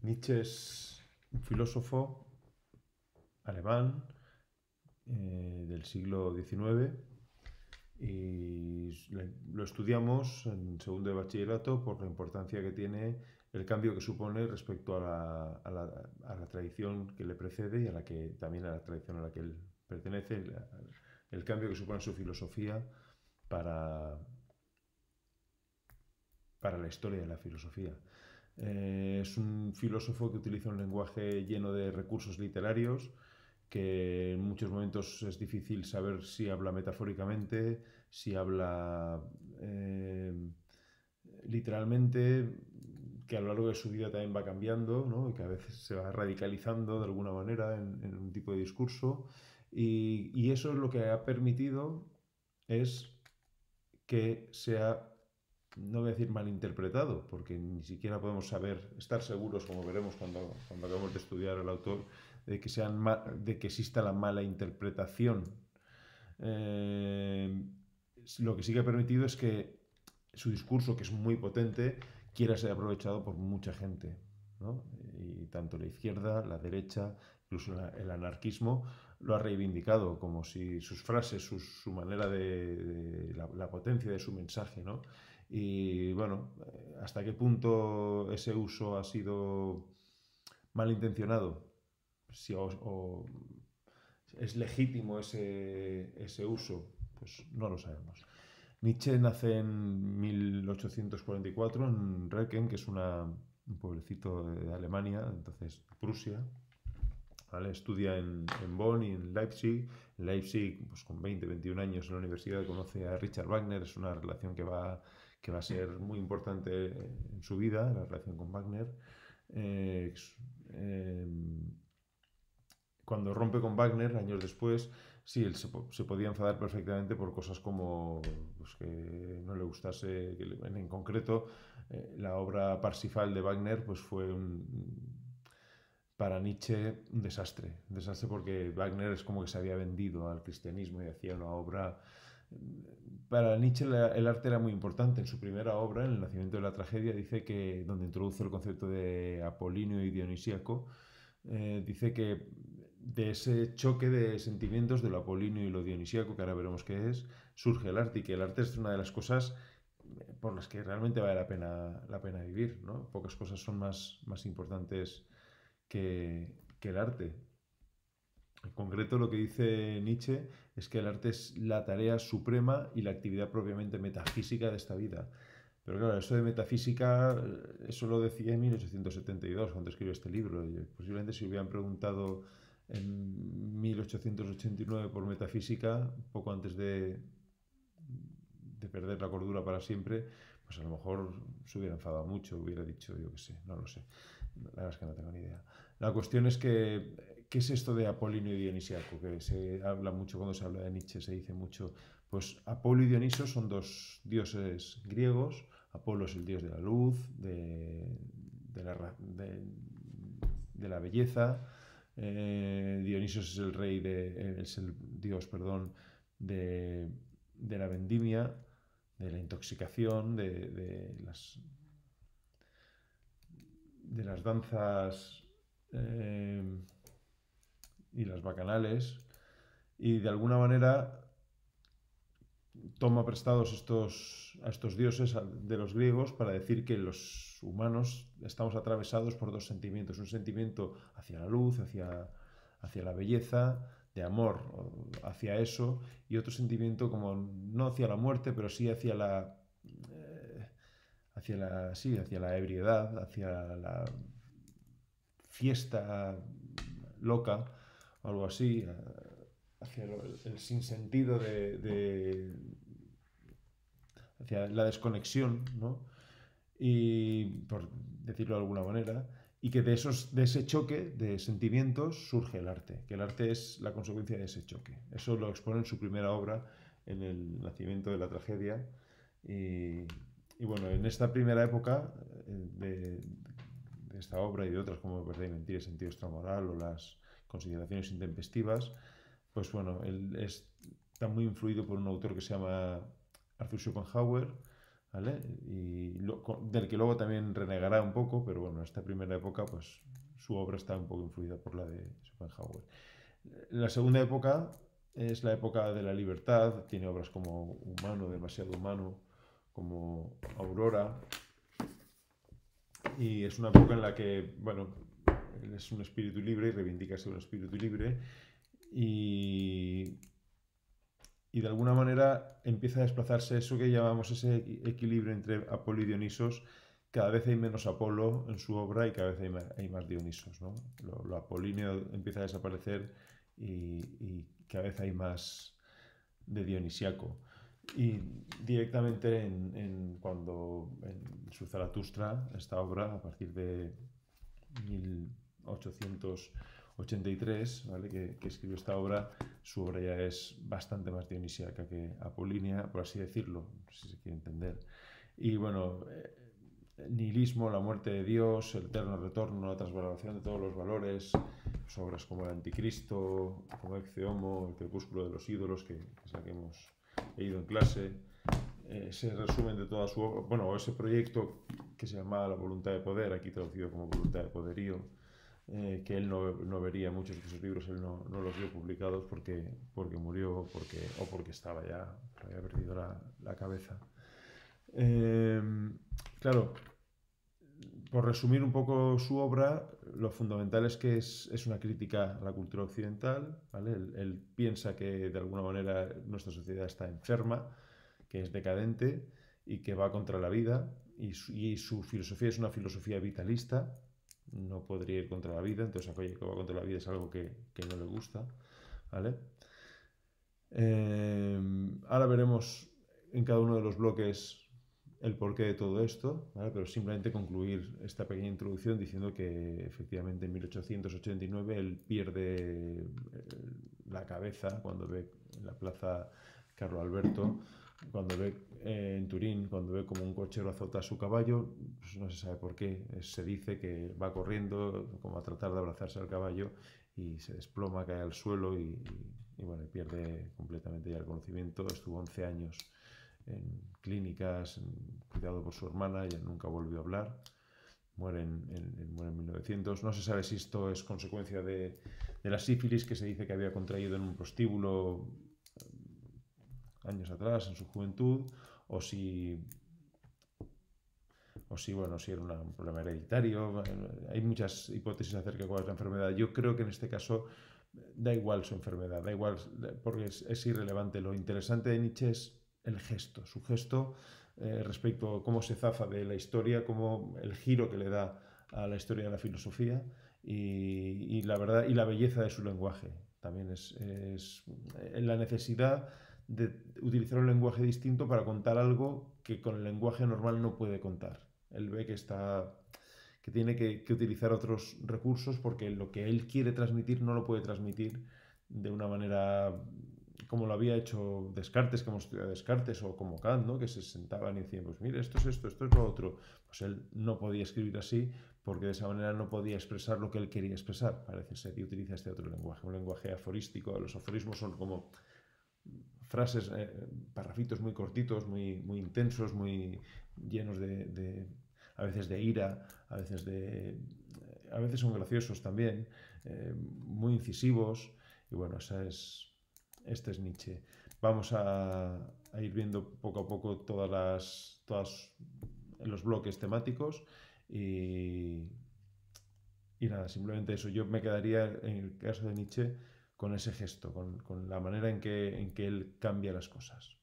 Nietzsche es un filósofo alemán del siglo XIX y lo estudiamos en segundo de bachillerato por la importancia que tiene el cambio que supone respecto a la tradición que le precede y también a la tradición a la que él pertenece, el cambio que supone su filosofía para, para la historia de la filosofía. Es un filósofo que utiliza un lenguaje lleno de recursos literarios, que en muchos momentos es difícil saber si habla metafóricamente, si habla literalmente, que a lo largo de su vida también va cambiando, ¿no? Y que a veces se va radicalizando de alguna manera en un tipo de discurso. Y eso es lo que ha permitido es que sea, no voy a decir malinterpretado, porque ni siquiera podemos estar seguros, como veremos cuando acabemos de estudiar al autor, de que exista la mala interpretación. Eh, lo que sí que ha permitido es que su discurso, que es muy potente, quiera ser aprovechado por mucha gente, ¿no? Y tanto la izquierda, la derecha, incluso el anarquismo, lo ha reivindicado como si sus frases, su manera la potencia de su mensaje, ¿no? Y bueno, ¿hasta qué punto ese uso ha sido malintencionado? Si, o ¿Es legítimo ese uso? Pues no lo sabemos. Nietzsche nace en 1844 en Recken, que es un pueblecito de Alemania, entonces Prusia. ¿Vale? Estudia en Bonn y en Leipzig. En Leipzig, pues con 20, 21 años en la universidad, conoce a Richard Wagner. Es una relación que va a ser muy importante en su vida, la relación con Wagner. Eh, eh, Cuando rompe con Wagner, años después, sí, él se podía enfadar perfectamente por cosas como pues, que no le gustase, en concreto, la obra Parsifal de Wagner pues fue para Nietzsche un desastre porque Wagner es como que se había vendido al cristianismo y hacía una obra... Para Nietzsche el arte era muy importante. En su primera obra, en El nacimiento de la tragedia, dice que, donde introduce el concepto de apolíneo y dionisíaco, dice que de ese choque de sentimientos de lo apolíneo y lo dionisíaco, que ahora veremos qué es, surge el arte y que el arte es una de las cosas por las que realmente vale la pena vivir, ¿no? Pocas cosas son más importantes que el arte. En concreto, lo que dice Nietzsche es que el arte es la tarea suprema y la actividad propiamente metafísica de esta vida. Pero claro, eso de metafísica, eso lo decía en 1872, cuando escribió este libro. Y posiblemente si hubieran preguntado en 1889 por metafísica, poco antes de perder la cordura para siempre, pues a lo mejor se hubiera enfadado mucho, hubiera dicho, yo qué sé, no lo sé. La verdad es que no tengo ni idea. La cuestión es que, ¿qué es esto de Apolíneo y Dionisiaco? Que se habla mucho cuando se habla de Nietzsche, se dice mucho. Pues Apolo y Dioniso son dos dioses griegos. Apolo es el dios de la luz, de la belleza. Dioniso es es el dios, perdón, de la vendimia, de la intoxicación, de las danzas y las bacanales, y de alguna manera toma prestados a estos dioses de los griegos para decir que los humanos estamos atravesados por dos sentimientos, un sentimiento hacia la luz, hacia la belleza, de amor hacia eso, y otro sentimiento como no hacia la muerte, pero sí hacia la ebriedad, hacia la fiesta loca, o algo así, hacia el sinsentido hacia la desconexión, ¿no? Y por decirlo de alguna manera, y que de ese choque de sentimientos surge el arte, que el arte es la consecuencia de ese choque. Eso lo expone en su primera obra, en El nacimiento de la tragedia. Y bueno, en esta primera época de esta obra y de otras como Verdad y Mentira y Sentido Extramoral o las consideraciones intempestivas, pues bueno, él está muy influido por un autor que se llama Arthur Schopenhauer, ¿vale? Del que luego también renegará un poco, pero bueno, esta primera época, pues su obra está un poco influida por la de Schopenhauer. La segunda época es la época de la libertad, tiene obras como Humano, Demasiado Humano, como Aurora, y es una época en la que, bueno, él es un espíritu libre y reivindica ser un espíritu libre, y, y de alguna manera empieza a desplazarse eso que llamamos ese equilibrio entre Apolo y Dionisos. Cada vez hay menos Apolo en su obra y cada vez hay más Dionisos, ¿no? Lo apolíneo empieza a desaparecer y cada vez hay más de Dionisiaco. Y directamente cuando en su Zaratustra, esta obra, a partir de 1883, ¿vale? que escribió esta obra, su obra ya es bastante más dionisíaca que apolínea, por así decirlo, si se quiere entender. Y bueno, nihilismo, la muerte de Dios, el eterno retorno, la transvaloración de todos los valores, pues obras como el Anticristo, como Ecce Homo, el crepúsculo de los ídolos, que es la que hemos leído en clase, se resumen de toda su obra, bueno, ese proyecto que se llamaba La voluntad de poder, aquí traducido como voluntad de poderío, que él no vería muchos de sus libros, él no los vio publicados porque murió o porque estaba ya, había perdido la cabeza. Claro, por resumir un poco su obra, lo fundamental es que es una crítica a la cultura occidental, ¿vale? Él piensa que de alguna manera nuestra sociedad está enferma, que es decadente y que va contra la vida, y su filosofía es una filosofía vitalista, no podría ir contra la vida, entonces aquello que va contra la vida es algo que no le gusta, ¿vale? Ahora veremos en cada uno de los bloques el porqué de todo esto, ¿vale? Pero simplemente concluir esta pequeña introducción diciendo que efectivamente en 1889 él pierde la cabeza cuando ve en la plaza Carlo Alberto, cuando ve en Turín, cuando ve como un cochero azota a su caballo, pues no se sabe por qué, se dice que va corriendo como a tratar de abrazarse al caballo y se desploma, cae al suelo y bueno, pierde completamente ya el conocimiento. Estuvo 11 años en clínicas, cuidado por su hermana, ella nunca volvió a hablar. Muere en 1900. No se sabe si esto es consecuencia de la sífilis que se dice que había contraído en un prostíbulo años atrás, en su juventud, o si bueno, si era un problema hereditario. Hay muchas hipótesis acerca de cuál es la enfermedad. Yo creo que en este caso da igual su enfermedad, da igual, porque es irrelevante. Lo interesante de Nietzsche es el gesto, su gesto respecto a cómo se zafa de la historia, cómo el giro que le da a la historia de la filosofía y la verdad y la belleza de su lenguaje. También es la necesidad de utilizar un lenguaje distinto para contar algo que con el lenguaje normal no puede contar. Él ve que tiene que utilizar otros recursos porque lo que él quiere transmitir no lo puede transmitir de una manera como lo había hecho Descartes, que hemos estudiado Descartes, o como Kant, ¿no? Que se sentaban y decían, pues mire, esto es esto, esto es lo otro. Pues él no podía escribir así porque de esa manera no podía expresar lo que él quería expresar, parece ser, y utiliza este otro lenguaje, un lenguaje aforístico. Los aforismos son como frases, parrafitos muy cortitos, muy intensos, muy llenos a veces de ira, a veces son graciosos también, muy incisivos, y bueno, este es Nietzsche. Vamos a ir viendo poco a poco todas los bloques temáticos y nada, simplemente eso. Yo me quedaría en el caso de Nietzsche con ese gesto, con la manera en que él cambia las cosas.